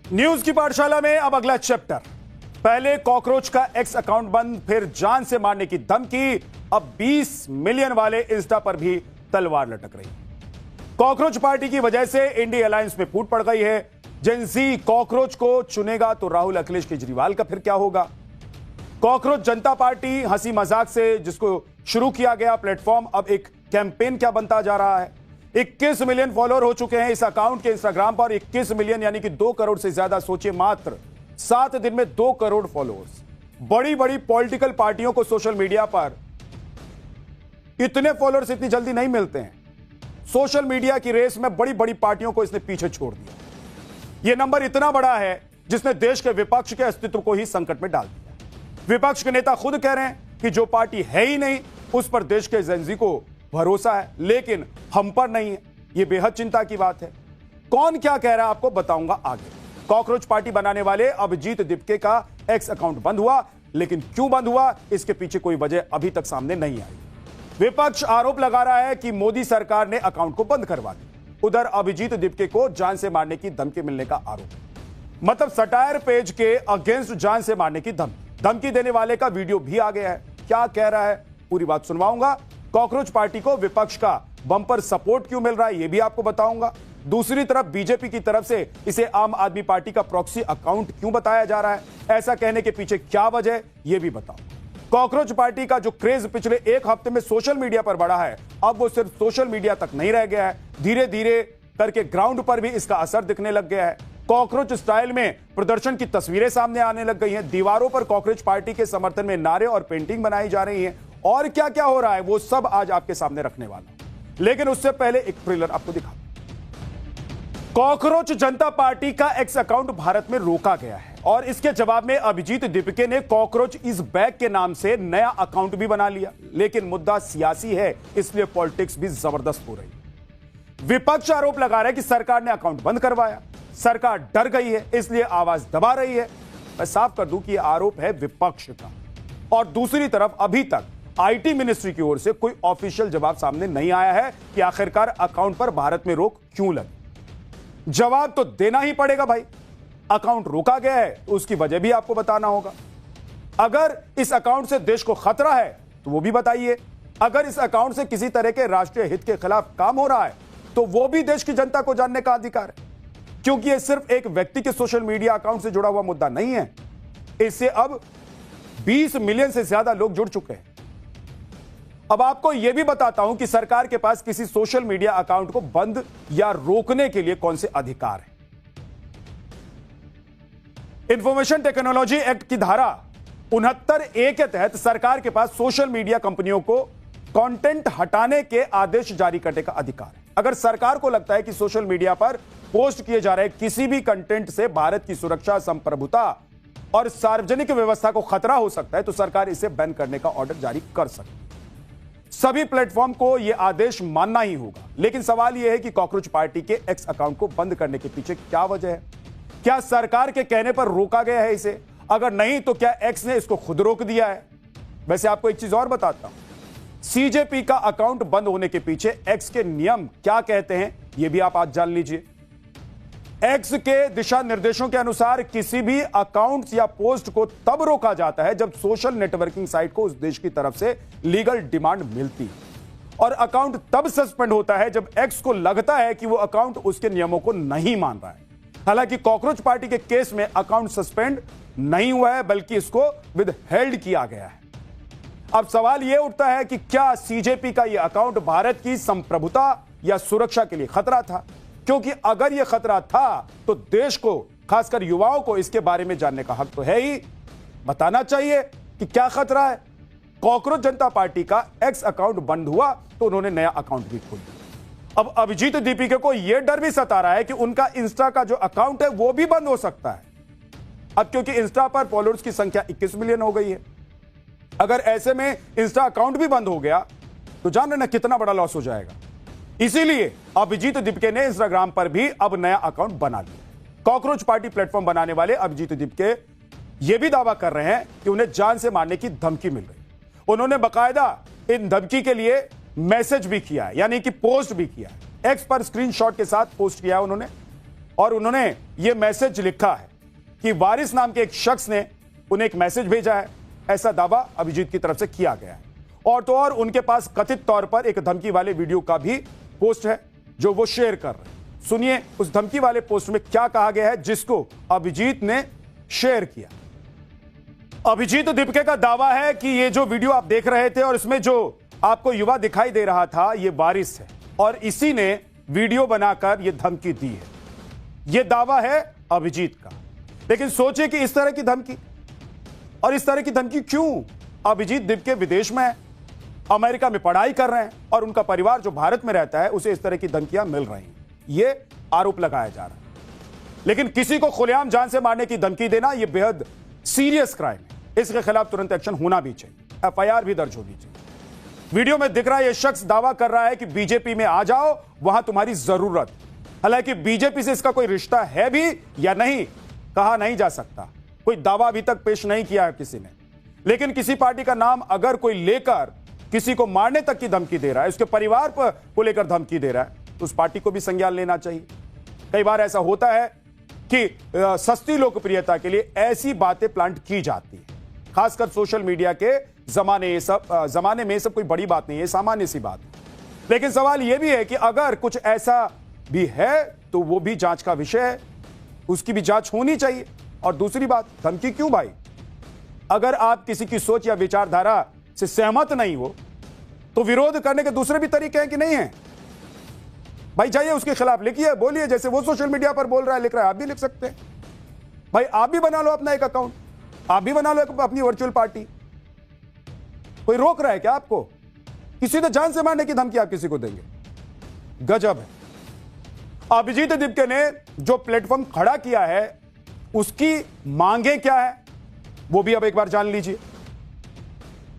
News की पाठशाला में अब अगला चैप्टर। पहले कॉकरोच का एक्स अकाउंट बंद, फिर जान से मारने की धमकी, अब 20 मिलियन वाले इंस्टा पर भी तलवार लटक रही। कॉकरोच पार्टी की वजह से इंडी अलायंस में फूट पड़ गई है। जेंजी कॉकरोच को चुनेगा तो राहुल अखिलेश केजरीवाल का फिर क्या होगा? कॉकरोच जनता पार्टी हंसी मजाक से जिसको शुरू किया गया प्लेटफॉर्म अब एक कैंपेन क्या बनता जा रहा है। 21 मिलियन फॉलोअर हो चुके हैं इस अकाउंट के इंस्टाग्राम पर। 21 मिलियन यानी कि 2 करोड़ से ज्यादा। सोचिए, मात्र 7 दिन में 2 करोड़ फॉलोअर्स। बड़ी बड़ी पॉलिटिकल पार्टियों को सोशल मीडिया पर इतने फॉलोअर्स इतनी जल्दी नहीं मिलते हैं। सोशल मीडिया की रेस में बड़ी बड़ी पार्टियों को इसने पीछे छोड़ दिया। यह नंबर इतना बड़ा है जिसने देश के विपक्ष के अस्तित्व को ही संकट में डाल दिया। विपक्ष के नेता खुद कह रहे हैं कि जो पार्टी है ही नहीं उस पर देश के जेंजी को भरोसा है, लेकिन हम पर नहीं है। यह बेहद चिंता की बात है। कौन क्या कह रहा है आपको बताऊंगा आगे। कॉकरोच पार्टी बनाने वाले अभिजीत दिपके का एक्स अकाउंट बंद हुआ, लेकिन क्यों बंद हुआ इसके पीछे कोई वजह अभी तक सामने नहीं आई। विपक्ष आरोप लगा रहा है कि मोदी सरकार ने अकाउंट को बंद करवा दिया। उधर अभिजीत दिपके को जान से मारने की धमकी मिलने का आरोप। मतलब सटायर पेज के अगेंस्ट जान से मारने की धमकी देने वाले का वीडियो भी आ गया है। क्या कह रहा है पूरी बात सुनवाऊंगा। कॉकरोच पार्टी को विपक्ष का बम्पर सपोर्ट क्यों मिल रहा है यह भी आपको बताऊंगा। दूसरी तरफ बीजेपी की तरफ से इसे आम आदमी पार्टी का प्रॉक्सी अकाउंट क्यों बताया जा रहा है, ऐसा कहने के पीछे क्या वजह यह भी बताऊं। कॉकरोच पार्टी का जो क्रेज पिछले एक हफ्ते में सोशल मीडिया पर बढ़ा है, अब वो सिर्फ सोशल मीडिया तक नहीं रह गया है। धीरे धीरे करके ग्राउंड पर भी इसका असर दिखने लग गया है। कॉकरोच स्टाइल में प्रदर्शन की तस्वीरें सामने आने लग गई हैं। दीवारों पर कॉकरोच पार्टी के समर्थन में नारे और पेंटिंग बनाई जा रही हैं। और क्या क्या हो रहा है वो सब आज आपके सामने रखने वाला हूं, लेकिन उससे पहले एक ट्रेलर आपको दिखा। कॉकरोच जनता पार्टी का एक्स अकाउंट भारत में रोका गया है और इसके जवाब में अभिजीत दिपके ने कॉकरोच इज बैक के नाम से नया अकाउंट भी बना लिया। लेकिन मुद्दा सियासी है, इसलिए पॉलिटिक्स भी जबरदस्त हो रही। विपक्ष आरोप लगा रहा है कि सरकार ने अकाउंट बंद करवाया, सरकार डर गई है इसलिए आवाज दबा रही है। मैं साफ कर दूं कि यह आरोप है विपक्ष का। और दूसरी तरफ अभी तक आईटी मिनिस्ट्री की ओर से कोई ऑफिशियल जवाब सामने नहीं आया है कि आखिरकार अकाउंट पर भारत में रोक क्यों लगी। जवाब तो देना ही पड़ेगा भाई। अकाउंट रोका गया है तो उसकी वजह भी आपको बताना होगा। अगर इस अकाउंट से देश को खतरा है तो वो भी बताइए। अगर इस अकाउंट से किसी तरह के राष्ट्रीय हित के खिलाफ काम हो रहा है तो वो भी देश की जनता को जानने का अधिकार है, क्योंकि यह सिर्फ एक व्यक्ति के सोशल मीडिया अकाउंट से जुड़ा हुआ मुद्दा नहीं है। इससे अब 20 मिलियन से ज्यादा लोग जुड़ चुके हैं। अब आपको यह भी बताता हूं कि सरकार के पास किसी सोशल मीडिया अकाउंट को बंद या रोकने के लिए कौन से अधिकार हैं। इंफॉर्मेशन टेक्नोलॉजी एक्ट की धारा 69A के तहत सरकार के पास सोशल मीडिया कंपनियों को कंटेंट हटाने के आदेश जारी करने का अधिकार है। अगर सरकार को लगता है कि सोशल मीडिया पर पोस्ट किए जा रहे किसी भी कंटेंट से भारत की सुरक्षा, संप्रभुता और सार्वजनिक व्यवस्था को खतरा हो सकता है तो सरकार इसे बैन करने का ऑर्डर जारी कर सकती है। सभी प्लेटफॉर्म को यह आदेश मानना ही होगा। लेकिन सवाल यह है कि कॉकरोच पार्टी के एक्स अकाउंट को बंद करने के पीछे क्या वजह है? क्या सरकार के कहने पर रोका गया है इसे? अगर नहीं तो क्या एक्स ने इसको खुद रोक दिया है? वैसे आपको एक चीज और बताता हूं, सीजेपी का अकाउंट बंद होने के पीछे एक्स के नियम क्या कहते हैं यह भी आप आज जान लीजिए। एक्स के दिशा निर्देशों के अनुसार किसी भी अकाउंट या पोस्ट को तब रोका जाता है जब सोशल नेटवर्किंग साइट को उस देश की तरफ से लीगल डिमांड मिलती है, और अकाउंट तब सस्पेंड होता है जब एक्स को लगता है कि वो अकाउंट उसके नियमों को नहीं मान रहा है। हालांकि कॉकरोच पार्टी के केस में अकाउंट सस्पेंड नहीं हुआ है बल्कि इसको विद हेल्ड किया गया है। अब सवाल यह उठता है कि क्या सीजेपी का यह अकाउंट भारत की संप्रभुता या सुरक्षा के लिए खतरा था? क्योंकि अगर यह खतरा था तो देश को, खासकर युवाओं को इसके बारे में जानने का हक तो है ही। बताना चाहिए कि क्या खतरा है। कॉकरोच जनता पार्टी का एक्स अकाउंट बंद हुआ तो उन्होंने नया अकाउंट भी खोल दिया। अब अभिजीत दीपिका को यह डर भी सता रहा है कि उनका इंस्टा का जो अकाउंट है वो भी बंद हो सकता है। अब क्योंकि इंस्टा पर फॉलोअर्स की संख्या 21 मिलियन हो गई है, अगर ऐसे में इंस्टा अकाउंट भी बंद हो गया तो जान रहे ना कितना बड़ा लॉस हो जाएगा। इसीलिए अभिजीत दिपके ने इंस्टाग्राम पर भी अब नया अकाउंट बना लिया। कॉकरोच पार्टी प्लेटफॉर्म बनाने वाले अभिजीत दिपके यह भी दावा कर रहे हैं कि उन्हें जान से मारने की धमकी मिल रही। उन्होंने बकायदा इन धमकी के लिए मैसेज भी किया है, यानी कि पोस्ट भी किया है। एक्स पर स्क्रीनशॉट के साथ पोस्ट किया उन्होंने। और उन्होंने यह मैसेज लिखा है कि वारिस नाम के एक शख्स ने उन्हें एक मैसेज भेजा है, ऐसा दावा अभिजीत की तरफ से किया गया है। और तो और उनके पास कथित तौर पर एक धमकी वाले वीडियो का भी पोस्ट है जो वो शेयर कर रहे हैं। सुनिए उस धमकी वाले पोस्ट में क्या कहा गया है जिसको अभिजीत ने शेयर किया। अभिजीत दीपके का दावा है कि ये जो वीडियो आप देख रहे थे और इसमें जो आपको युवा दिखाई दे रहा था ये वारिस है और इसी ने वीडियो बनाकर ये धमकी दी है। ये दावा है अभिजीत का। लेकिन सोचिए कि इस तरह की धमकी, और इस तरह की धमकी क्यों? अभिजीत दीपके विदेश में है, अमेरिका में पढ़ाई कर रहे हैं और उनका परिवार जो भारत में रहता है उसे इस तरह की धमकियां मिल रही हैं, ये आरोप लगाया जा रहा है। लेकिन किसी को खुलेआम जान से मारने की धमकी देना यह बेहद सीरियस क्राइम है, इसके खिलाफ तुरंत एक्शन होना भी चाहिए, एफआईआर भी दर्ज होनी चाहिए। वीडियो में दिख रहा है यह शख्स दावा कर रहा है कि बीजेपी में आ जाओ, वहां तुम्हारी जरूरत। हालांकि बीजेपी से इसका कोई रिश्ता है भी या नहीं कहा नहीं जा सकता, कोई दावा अभी तक पेश नहीं किया है किसी ने। लेकिन किसी पार्टी का नाम अगर कोई लेकर किसी को मारने तक की धमकी दे रहा है, उसके परिवार को लेकर धमकी दे रहा है, तो उस पार्टी को भी संज्ञान लेना चाहिए। कई बार ऐसा होता है कि सस्ती लोकप्रियता के लिए ऐसी बातें प्लांट की जाती है, खासकर सोशल मीडिया के जमाने में ये सब कोई बड़ी बात नहीं है, सामान्य सी बात है। लेकिन सवाल यह भी है कि अगर कुछ ऐसा भी है तो वो भी जांच का विषय है, उसकी भी जांच होनी चाहिए। और दूसरी बात, धमकी क्यों भाई? अगर आप किसी की सोच या विचारधारा से सहमत नहीं हो तो विरोध करने के दूसरे भी तरीके हैं कि नहीं है? भाई जाइए उसके खिलाफ लिखिए, बोलिए, जैसे वो सोशल मीडिया पर बोल रहा है लिख रहा है, आप भी लिख सकते हैं। भाई आप भी बना लो अपना एक अकाउंट, आप भी बना लो अपनी वर्चुअल पार्टी। कोई रोक रहा है क्या आपको? किसी ने जान से मारने की धमकी आप किसी को देंगे? गजब है। अभिजीत दीपके ने जो प्लेटफॉर्म खड़ा किया है उसकी मांगे क्या है वो भी अब एक बार जान लीजिए।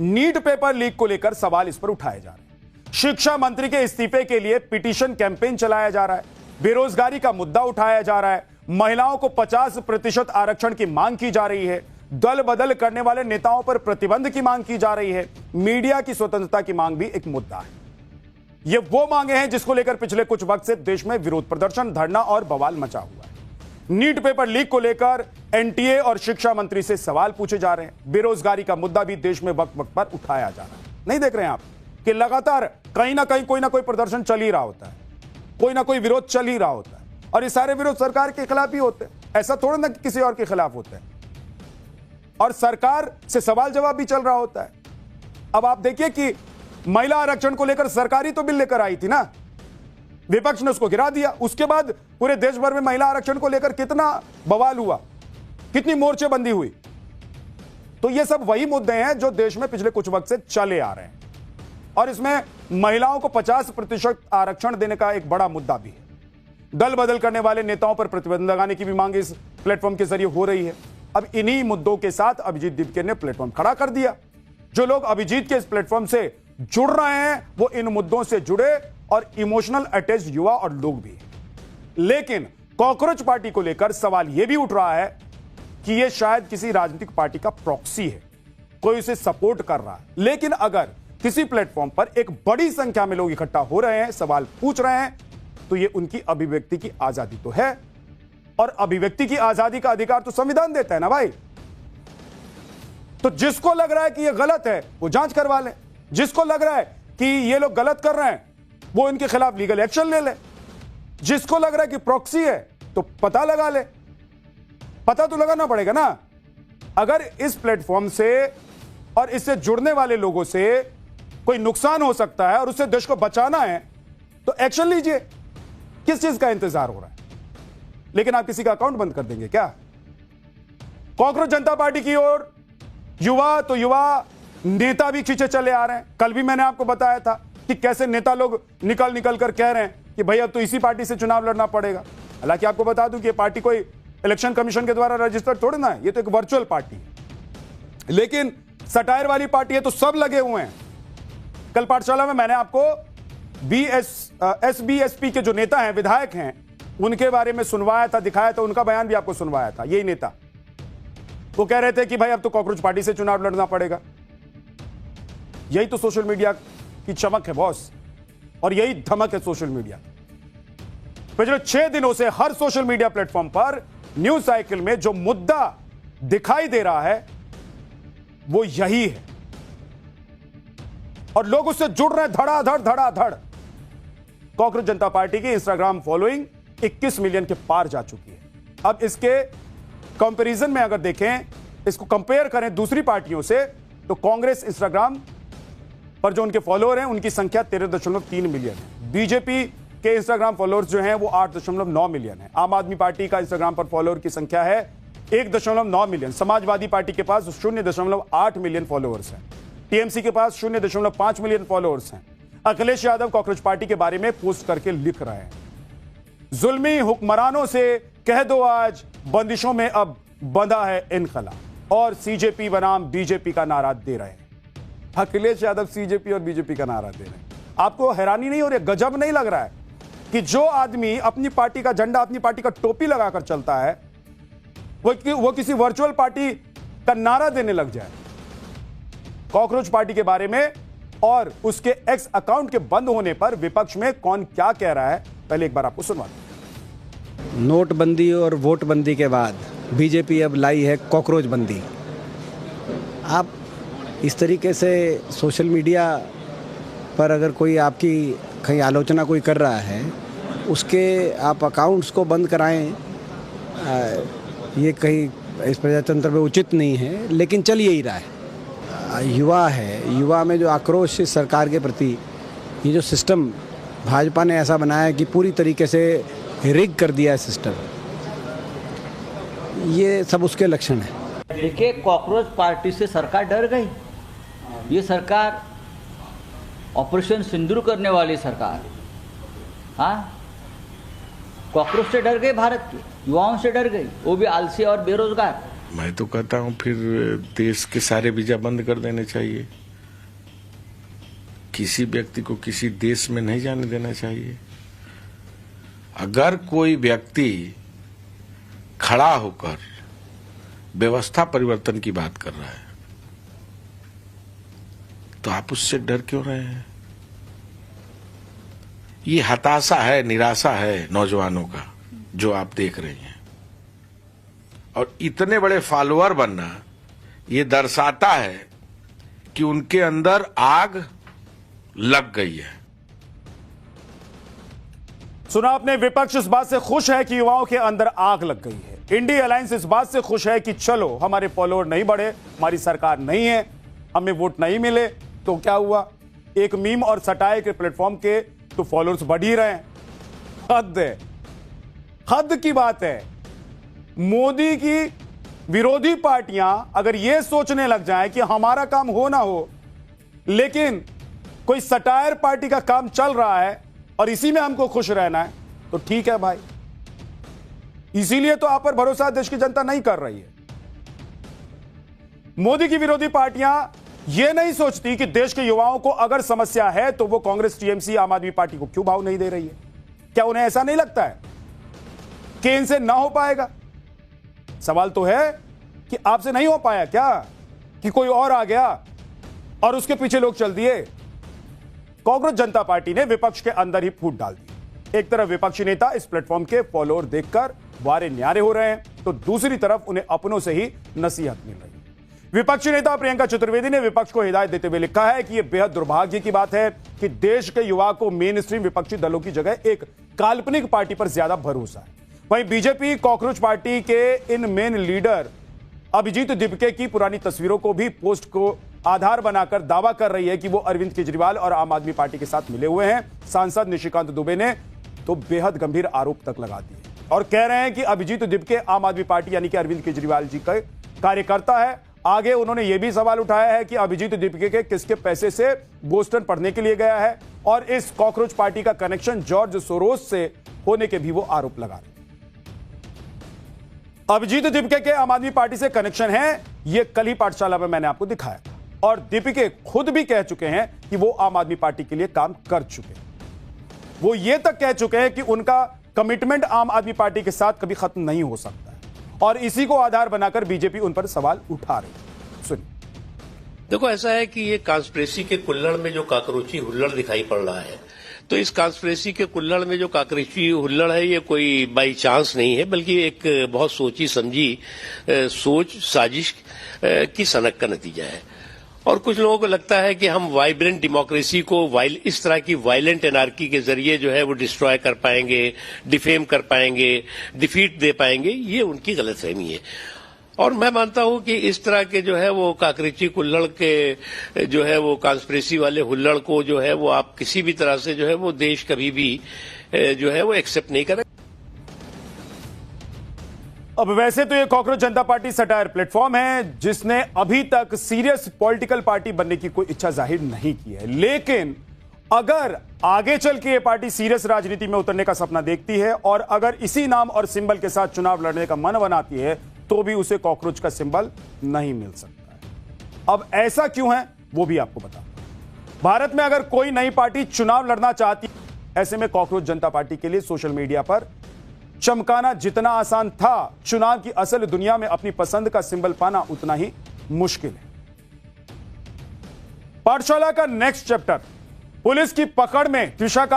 नीट पेपर लीक को लेकर सवाल इस पर उठाए जा रहे हैं। शिक्षा मंत्री के इस्तीफे के लिए पिटीशन कैंपेन चलाया जा रहा है। बेरोजगारी का मुद्दा उठाया जा रहा है। महिलाओं को 50% आरक्षण की मांग की जा रही है। दल बदल करने वाले नेताओं पर प्रतिबंध की मांग की जा रही है। मीडिया की स्वतंत्रता की मांग भी एक मुद्दा है। ये वो मांगे हैं जिसको लेकर पिछले कुछ वक्त से देश में विरोध प्रदर्शन, धरना और बवाल मचा हुआ है। नीट पेपर लीक को लेकर एनटीए और शिक्षा मंत्री से सवाल पूछे जा रहे हैं। बेरोजगारी का मुद्दा भी देश में वक्त वक्त पर उठाया जा रहा है। नहीं देख रहे हैं आप कि लगातार कहीं ना कहीं कोई ना कोई प्रदर्शन चल ही रहा होता है, कोई ना कोई विरोध चल ही रहा होता है, और ये सारे विरोध सरकार के खिलाफ ही होते हैं। ऐसा थोड़ा ना कि किसी और के खिलाफ होते हैं, और सरकार से सवाल जवाब भी चल रहा होता है। अब आप देखिए कि महिला आरक्षण को लेकर सरकारी तो बिल लेकर आई थी ना, विपक्ष ने उसको गिरा दिया। उसके बाद पूरे देश भर में महिला आरक्षण को लेकर कितना बवाल हुआ, कितनी मोर्चेबंदी हुई। तो ये सब वही मुद्दे हैं जो देश में पिछले कुछ वक्त से चले आ रहे हैं, और इसमें महिलाओं को 50% आरक्षण देने का एक बड़ा मुद्दा भी है। दल बदल करने वाले नेताओं पर प्रतिबंध लगाने की भी मांग इस प्लेटफॉर्म के जरिए हो रही है। अब इन्हीं मुद्दों के साथ अभिजीत दीपके ने प्लेटफॉर्म खड़ा कर दिया। जो लोग अभिजीत के इस प्लेटफॉर्म से जुड़ रहे हैं वो इन मुद्दों से जुड़े और इमोशनल अटैच युवा और लोग भी हैं। लेकिन कॉकरोच पार्टी को लेकर सवाल यह भी उठ रहा है कि यह शायद किसी राजनीतिक पार्टी का प्रॉक्सी है, कोई उसे सपोर्ट कर रहा है। लेकिन अगर किसी प्लेटफॉर्म पर एक बड़ी संख्या में लोग इकट्ठा हो रहे हैं, सवाल पूछ रहे हैं, तो यह उनकी अभिव्यक्ति की आजादी तो है, और अभिव्यक्ति की आजादी का अधिकार तो संविधान देता है ना भाई। तो जिसको लग रहा है कि यह गलत है वो जांच करवा ले, जिसको लग रहा है कि ये लोग गलत कर रहे हैं वो इनके खिलाफ लीगल एक्शन ले ले, जिसको लग रहा है कि प्रॉक्सी है तो पता लगा ले। पता तो लगाना पड़ेगा ना। अगर इस प्लेटफॉर्म से और इससे जुड़ने वाले लोगों से कोई नुकसान हो सकता है और उससे देश को बचाना है तो एक्शन लीजिए। किस चीज का इंतजार हो रहा है? लेकिन आप किसी का अकाउंट बंद कर देंगे क्या? कॉकरोच जनता पार्टी की ओर युवा तो युवा, नेता भी खींचे चले आ रहे हैं। कल भी मैंने आपको बताया था कि कैसे नेता लोग निकल निकल कर कह रहे हैं कि भाई अब तो इसी पार्टी से चुनाव लड़ना पड़ेगा। हालांकि आपको बता दूं कि ये पार्टी कोई इलेक्शन कमीशन के द्वारा रजिस्टर्ड थोड़ी ना है, ये तो एक वर्चुअल पार्टी है। लेकिन सटायर वाली पार्टी है तो सब लगे हुए हैं। कल पाठशाला में मैंने आपको एसबीएसपी के जो नेता हैं, विधायक हैं, उनके बारे में सुनवाया था, दिखाया था, उनका बयान भी आपको सुनवाया था। यही नेता वो कह रहे थे कि भाई अब तो कॉकरोच पार्टी से चुनाव लड़ना पड़ेगा। यही तो सोशल मीडिया की चमक है बॉस, और यही धमक है सोशल मीडिया। पिछले 6 दिनों से हर सोशल मीडिया प्लेटफॉर्म पर न्यूज साइकिल में जो मुद्दा दिखाई दे रहा है वो यही है और लोग उससे जुड़ रहे हैं धड़ाधड़। कॉकरोच जनता पार्टी की इंस्टाग्राम फॉलोइंग 21 मिलियन के पार जा चुकी है। अब इसके कंपैरिजन में अगर देखें, इसको कंपेयर करें दूसरी पार्टियों से, तो कांग्रेस इंस्टाग्राम पर जो उनके फॉलोअर हैं उनकी संख्या 13.3 मिलियन है। बीजेपी के इंस्टाग्राम फॉलोअर्स जो हैं वो 8.9 मिलियन है। आम आदमी पार्टी का इंस्टाग्राम पर फॉलोअर की संख्या है 1.9 मिलियन। समाजवादी पार्टी के पास 0.8 मिलियन फॉलोअर्स हैं। टीएमसी के पास 0.5 मिलियन फॉलोअर्स हैं। अखिलेश यादव कॉकरोच पार्टी के बारे में पोस्ट करके लिख रहे हैं, जुल्मी हुक्मरानों से कह दो आज बंदिशों में अब बंधा है इनकला, और सीजेपी बनाम बीजेपी का नारा दे रहे हैं। अखिलेश यादव सीजेपी और बीजेपी का नारा दे रहे हैं। आपको हैरानी नहीं हो रही, गजब नहीं लग रहा है कि जो आदमी अपनी पार्टी का झंडा, अपनी पार्टी का टोपी लगाकर चलता है, वो किसी वर्चुअल पार्टी का नारा देने लग जाए कॉकरोच पार्टी के बारे में। और उसके एक्स अकाउंट के बंद होने पर विपक्ष में कौन क्या कह रहा है, पहले एक बार आपको सुनवा दूं। नोटबंदी और वोटबंदी के बाद बीजेपी अब लाई है कॉकरोच बंदी। आप इस तरीके से सोशल मीडिया पर अगर कोई आपकी कहीं आलोचना कोई कर रहा है, उसके आप अकाउंट्स को बंद कराएं, ये कहीं इस प्रजातंत्र में उचित नहीं है। लेकिन चल यही रहा है, युवा है, युवा में जो आक्रोश इस सरकार के प्रति, ये जो सिस्टम भाजपा ने ऐसा बनाया कि पूरी तरीके से रिग कर दिया है सिस्टम, ये सब उसके लक्षण है। देखिए, कॉकरोच पार्टी से सरकार डर गई। ये सरकार ऑपरेशन सिंदूर करने वाली सरकार, हाँ, कॉकरोच से डर गए, भारत के युवाओं से डर गई, वो भी आलसी और बेरोजगार। मैं तो कहता हूं फिर देश के सारे वीजा बंद कर देने चाहिए। किसी व्यक्ति को किसी देश में नहीं जाने देना चाहिए। अगर कोई व्यक्ति खड़ा होकर व्यवस्था परिवर्तन की बात कर रहा है तो आप उससे डर क्यों रहे हैं? ये हताशा है, निराशा है नौजवानों का जो आप देख रहे हैं। और इतने बड़े फॉलोअर बनना ये दर्शाता है कि उनके अंदर आग लग गई है। सुना आपने, विपक्ष इस बात से खुश है कि युवाओं के अंदर आग लग गई है। इंडिया अलायंस इस बात से खुश है कि चलो हमारे फॉलोअर नहीं बढ़े, हमारी सरकार नहीं है, हमें वोट नहीं मिले तो क्या हुआ, एक मीम और सटाए के प्लेटफॉर्म के तो फॉलोअर्स बढ़ ही रहे हैं। हद है, हद की बात है। मोदी की विरोधी पार्टियां अगर यह सोचने लग जाएं कि हमारा काम हो ना हो, लेकिन कोई सटायर पार्टी का काम चल रहा है और इसी में हमको खुश रहना है, तो ठीक है भाई। इसीलिए तो आप पर भरोसा देश की जनता नहीं कर रही है। मोदी की विरोधी पार्टियां यह नहीं सोचती कि देश के युवाओं को अगर समस्या है तो वो कांग्रेस, टीएमसी, आम आदमी पार्टी को क्यों भाव नहीं दे रही है। क्या उन्हें ऐसा नहीं लगता है कि इनसे ना हो पाएगा? सवाल तो है कि आपसे नहीं हो पाया क्या, कि कोई और आ गया और उसके पीछे लोग चल दिए। कांग्रेस जनता पार्टी ने विपक्ष के अंदर ही फूट डाल दी। एक तरफ विपक्षी नेता इस प्लेटफॉर्म के फॉलोअर देखकर वारे न्यारे हो रहे हैं, तो दूसरी तरफ उन्हें अपनों से ही नसीहत मिल रही है। विपक्षी नेता प्रियंका चतुर्वेदी ने विपक्ष को हिदायत देते हुए लिखा है कि यह बेहद दुर्भाग्य की बात है कि देश के युवा को मेन स्ट्रीम विपक्षी दलों की जगह एक काल्पनिक पार्टी पर ज्यादा भरोसा है। वहीं बीजेपी कॉकरोच पार्टी के इन मेन लीडर अभिजीत दिपके की पुरानी तस्वीरों को भी पोस्ट को आधार बनाकर दावा कर रही है कि वो अरविंद केजरीवाल और आम आदमी पार्टी के साथ मिले हुए हैं। सांसद निशिकांत दुबे ने तो बेहद गंभीर आरोप तक लगा दिए और कह रहे हैं कि अभिजीत दिपके आम आदमी पार्टी यानी कि अरविंद केजरीवाल जी का कार्यकर्ता है। आगे उन्होंने यह भी सवाल उठाया है कि अभिजीत दिपके के किसके पैसे से बोस्टन पढ़ने के लिए गया है और इस कॉकरोच पार्टी का कनेक्शन जॉर्ज सोरोस से होने के भी वो आरोप लगा रहे हैं। अभिजीत दिपके के आम आदमी पार्टी से कनेक्शन है, यह कल ही पाठशाला में मैंने आपको दिखाया था और दीपिके खुद भी कह चुके हैं कि वो आम आदमी पार्टी के लिए काम कर चुके हैं। वो ये तक कह चुके हैं कि उनका कमिटमेंट आम आदमी पार्टी के साथ कभी खत्म नहीं हो सकता है और इसी को आधार बनाकर बीजेपी उन पर सवाल उठा रही है। सुनिए। देखो, ऐसा है कि ये कॉन्स्पिरेसी के कुल्लड़ में जो काकरोची हुल्लड़ दिखाई पड़ रहा है, तो इस कॉन्स्पिरेसी के कुल्हड़ में जो काकरेची हुल्लड़ है ये कोई बाई चांस नहीं है, बल्कि एक बहुत सोची समझी सोच साजिश की सनक का नतीजा है। और कुछ लोगों को लगता है कि हम वाइब्रेंट डेमोक्रेसी को इस तरह की वायलेंट एनार्की के जरिए जो है वो डिस्ट्रॉय कर पाएंगे, डिफेम कर पाएंगे, डिफीट दे पाएंगे। ये उनकी गलतफहमी है। और मैं मानता हूं कि इस तरह के जो है वो काकरेची कुल्हड़ के जो है वो कॉन्स्पिरेसी वाले हुल्लड़ को जो है वो आप किसी भी तरह से जो है वो देश कभी भी जो है वो एक्सेप्ट नहीं करें। अब वैसे तो ये कॉकरोच जनता पार्टी सटायर प्लेटफॉर्म है जिसने अभी तक सीरियस पॉलिटिकल पार्टी बनने की कोई इच्छा जाहिर नहीं की है, लेकिन अगर आगे चल के ये पार्टी सीरियस राजनीति में उतरने का सपना देखती है और अगर इसी नाम और सिंबल के साथ चुनाव लड़ने का मन बनाती है तो भी उसे कॉकरोच का सिंबल नहीं मिल सकता है। अब ऐसा क्यों है वो भी आपको बता। भारत में अगर कोई नई पार्टी चुनाव लड़ना चाहती है, ऐसे में कॉकरोच जनता पार्टी के लिए सोशल मीडिया पर चमकाना जितना आसान था, चुनाव की असल दुनिया में अपनी पसंद का सिंबल पाना उतना ही मुश्किल है। पाठशाला का नेक्स्ट चैप्टर, पुलिस की पकड़ में त्रिशा का